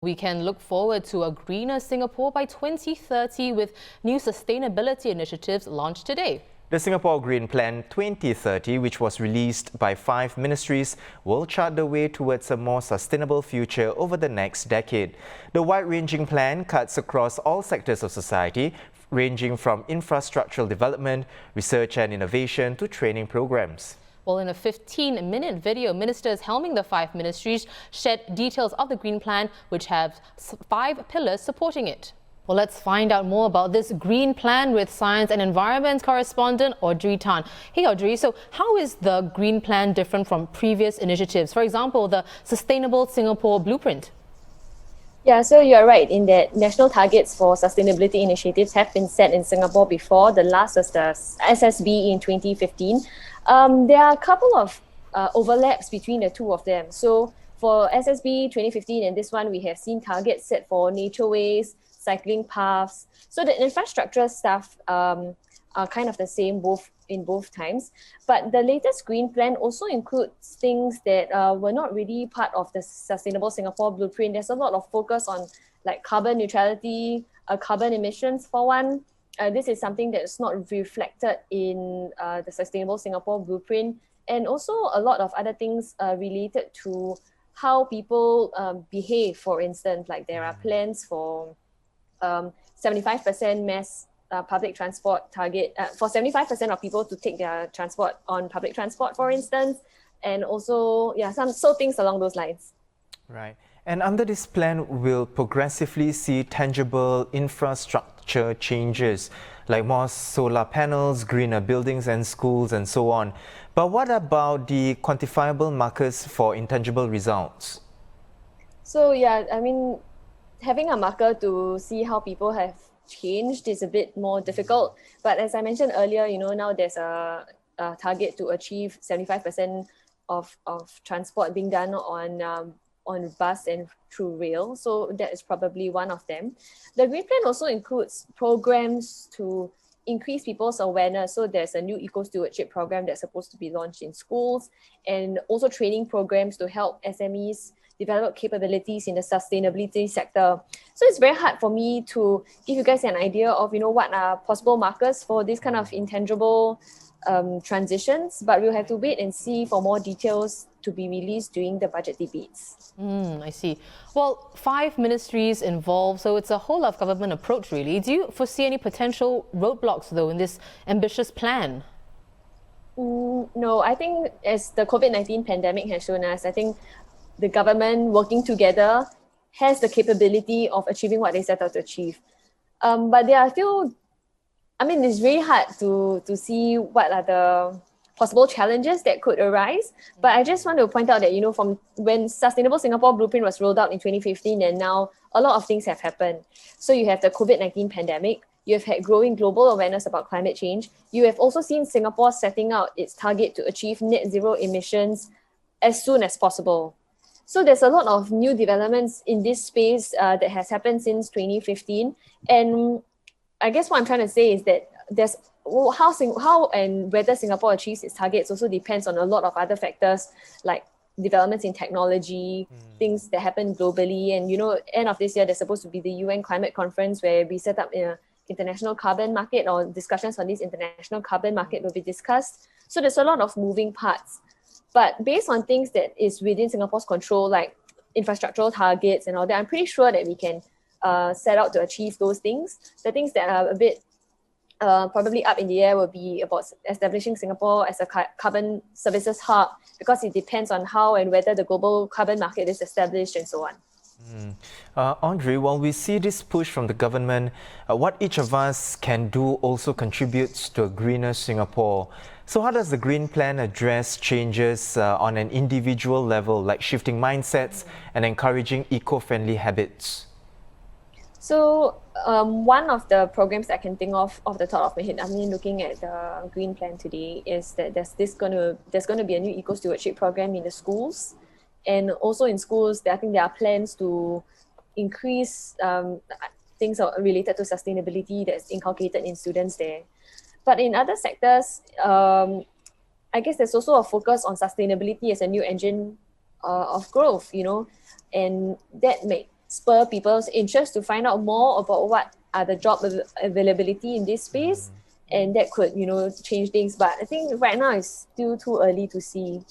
We can look forward to a greener Singapore by 2030 with new sustainability initiatives launched today. The Singapore Green Plan 2030, which was released by 5 ministries, will chart the way towards a more sustainable future over the next decade. The wide-ranging plan cuts across all sectors of society, ranging from infrastructural development, research and innovation to training programs. Well, in a 15-minute video, ministers helming the 5 ministries shared details of the Green Plan, which have 5 pillars supporting it. Well, let's find out more about this Green Plan with Science and Environment correspondent Audrey Tan. Hey Audrey, so how is the Green Plan different from previous initiatives? For example, the Sustainable Singapore Blueprint. Yeah, so you're right in that national targets for sustainability initiatives have been set in Singapore before. The last was the SSB in 2015. There are a couple of overlaps between the two of them. So for SSB 2015 and this one, we have seen targets set for nature ways, cycling paths. So the infrastructure stuff are kind of the same in both times. But the latest Green Plan also includes things that were not really part of the Sustainable Singapore Blueprint. There's a lot of focus on like carbon neutrality, carbon emissions for one. This is something that is not reflected in the Sustainable Singapore Blueprint, and also a lot of other things related to how people behave. For instance, like there are plans for 75% mass public transport target for 75% of people to take their transport on public transport, for instance, and also some things along those lines. Right. And under this plan, we'll progressively see tangible infrastructure changes like more solar panels, greener buildings and schools and so on. But what about the quantifiable markers for intangible results? So I mean, having a marker to see how people have changed is a bit more difficult. But as I mentioned earlier, now there's a target to achieve 75% of transport being done on bus and through rail. So that is probably one of them. The Green Plan also includes programs to increase people's awareness. So there's a new eco-stewardship program that's supposed to be launched in schools, and also training programs to help SMEs develop capabilities in the sustainability sector. So it's very hard for me to give you guys an idea of, what are possible markers for this kind of intangible transitions, but we'll have to wait and see for more details to be released during the budget debates. I see. Well, 5 ministries involved, so it's a whole of government approach really. Do you foresee any potential roadblocks though in this ambitious plan? No, I think as the COVID-19 pandemic has shown us, I think the government working together has the capability of achieving what they set out to achieve. But there are still, it's very hard to see what are the possible challenges that could arise. But I just want to point out that, from when Sustainable Singapore Blueprint was rolled out in 2015 and now a lot of things have happened. So you have the COVID-19 pandemic, you have had growing global awareness about climate change. You have also seen Singapore setting out its target to achieve net zero emissions as soon as possible. So there's a lot of new developments in this space that has happened since 2015. And I guess what I'm trying to say is that there's how and whether Singapore achieves its targets also depends on a lot of other factors like developments in technology, things that happen globally. And, end of this year, there's supposed to be the UN Climate Conference where we set up an international carbon market, or discussions on this international carbon market will be discussed. So there's a lot of moving parts. But based on things that is within Singapore's control, like infrastructural targets and all that, I'm pretty sure that we can set out to achieve those things. The things that are a bit probably up in the air will be about establishing Singapore as a carbon services hub, because it depends on how and whether the global carbon market is established and so on. Audrey, while we see this push from the government, what each of us can do also contributes to a greener Singapore. So how does the Green Plan address changes on an individual level, like shifting mindsets and encouraging eco-friendly habits? So one of the programs I can think of the top of my head, looking at the Green Plan today, is that there's going to be a new eco-stewardship program in the schools. And also in schools, I think there are plans to increase things related to sustainability that's inculcated in students there. But in other sectors, I guess there's also a focus on sustainability as a new engine of growth, and that may spur people's interest to find out more about what are the job availability in this space, and that could, change things. But I think right now it's still too early to see.